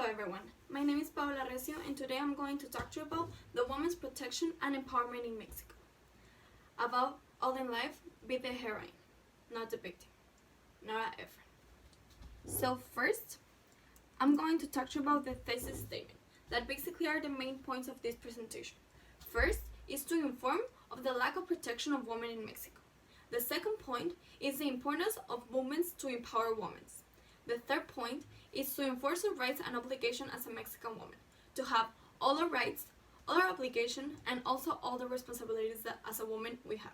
everyone, my name is Paola Recio and today I'm going to talk to you about the women's protection and empowerment in Mexico. Above all in life, be the heroine, not the victim. Nora Ephron. So first, I'm going to talk to you about the thesis statement that basically are the main points of this presentation. First is to inform of the lack of protection of women in Mexico. The second point is the importance of movements to empower women. The third point is to enforce our rights and obligation as a Mexican woman, to have all our rights, all our obligations, and also all the responsibilities that as a woman we have.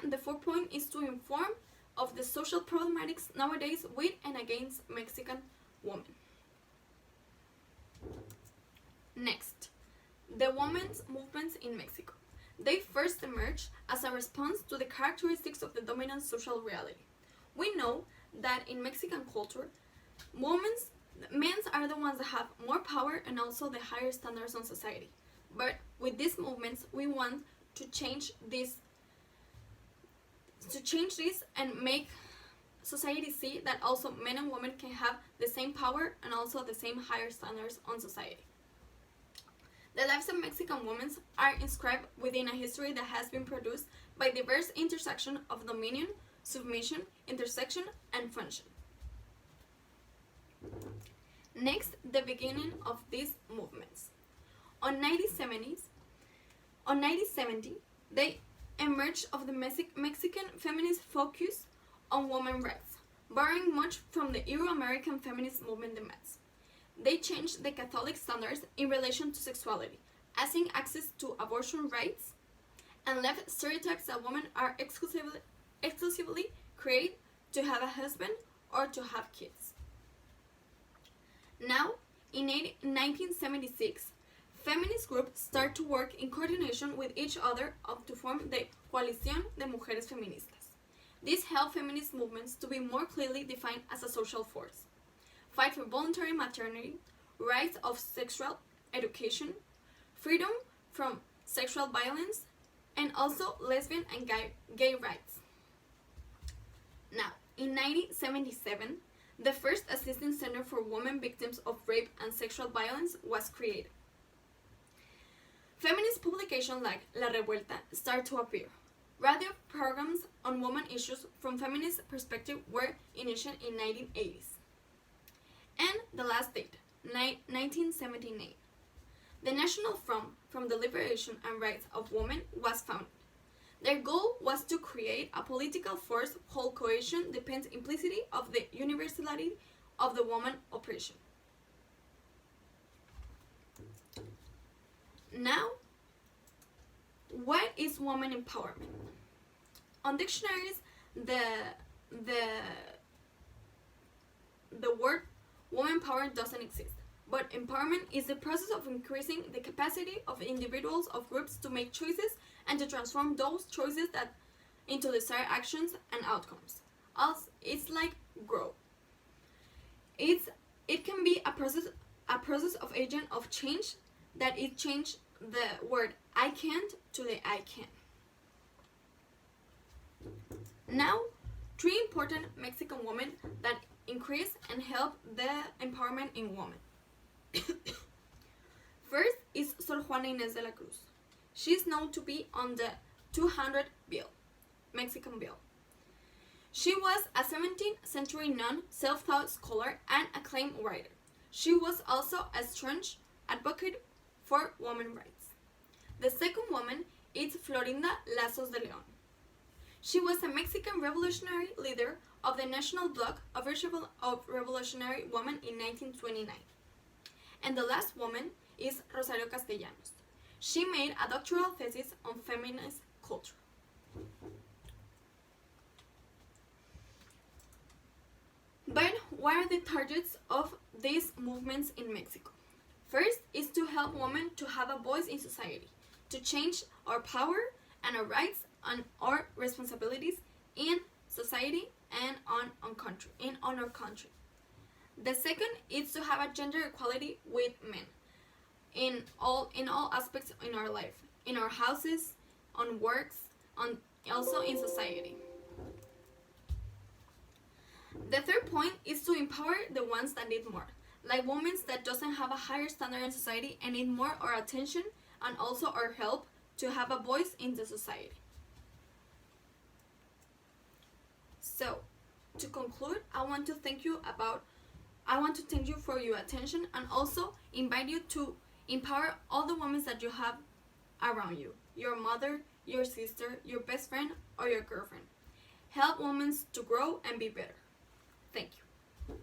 And the fourth point is to inform of the social problematics nowadays with and against Mexican women. Next, the women's movements in Mexico. They first emerged as a response to the characteristics of the dominant social reality. We know that in Mexican culture, men are the ones that have more power and also the higher standards on society. But with these movements, we want to change this and make society see that also men and women can have the same power and also the same higher standards on society. The lives of Mexican women are inscribed within a history that has been produced by diverse intersection of dominion, submission, intersection, and function. Next, the beginning of these movements. On 1970, they emerged of the Mexican feminist focus on women's rights, borrowing much from the Euro-American feminist movement demands. They changed the Catholic standards in relation to sexuality, asking access to abortion rights, and left stereotypes that women are exclusively created to have a husband or to have kids. Now, in 1976, feminist groups start to work in coordination with each other to form the Coalición de Mujeres Feministas. This helped feminist movements to be more clearly defined as a social force. Fight for voluntary maternity, rights of sexual education, freedom from sexual violence, and also lesbian and gay rights. Now, in 1977, the first assistance center for women victims of rape and sexual violence was created. Feminist publications like La Revuelta started to appear. Radio programs on women issues from feminist perspective were initiated in 1980s. And the last date, 1979. The National Front from the Liberation and Rights of Women was founded. Their goal was to create a political force whose cohesion depends implicitly of the universality of the woman oppression. Now, what is woman empowerment? On dictionaries, the word woman power doesn't exist, but empowerment is the process of increasing the capacity of individuals of groups to make choices and to transform those choices into desired actions and outcomes. Also, it's like grow. It can be a process of agent of change that it changed the word I can't to the I can. Now, 3 important Mexican women that increase and help the empowerment in women. First is Sor Juana Inés de la Cruz. She is known to be on the 200 bill, Mexican bill. She was a 17th century nun, self-taught scholar, and acclaimed writer. She was also a staunch advocate for women's rights. The second woman is Florinda Lazos de León. She was a Mexican revolutionary leader of the National Bloc of Revolutionary Women in 1929. And the last woman is Rosario Castellanos. She made a doctoral thesis on feminist culture. But what are the targets of these movements in Mexico? First is to help women to have a voice in society, to change our power and our rights and our responsibilities in society and on our country. The second is to have a gender equality with men in all aspects in our life, in our houses, on works, also in society. The third point is to empower the ones that need more. like women that doesn't have a higher standard in society and need more our attention and also our help to have a voice in the society. So, to conclude, I want to thank you for your attention and also invite you to empower all the women that you have around you, your mother, your sister, your best friend, or your girlfriend. Help women to grow and be better. Thank you.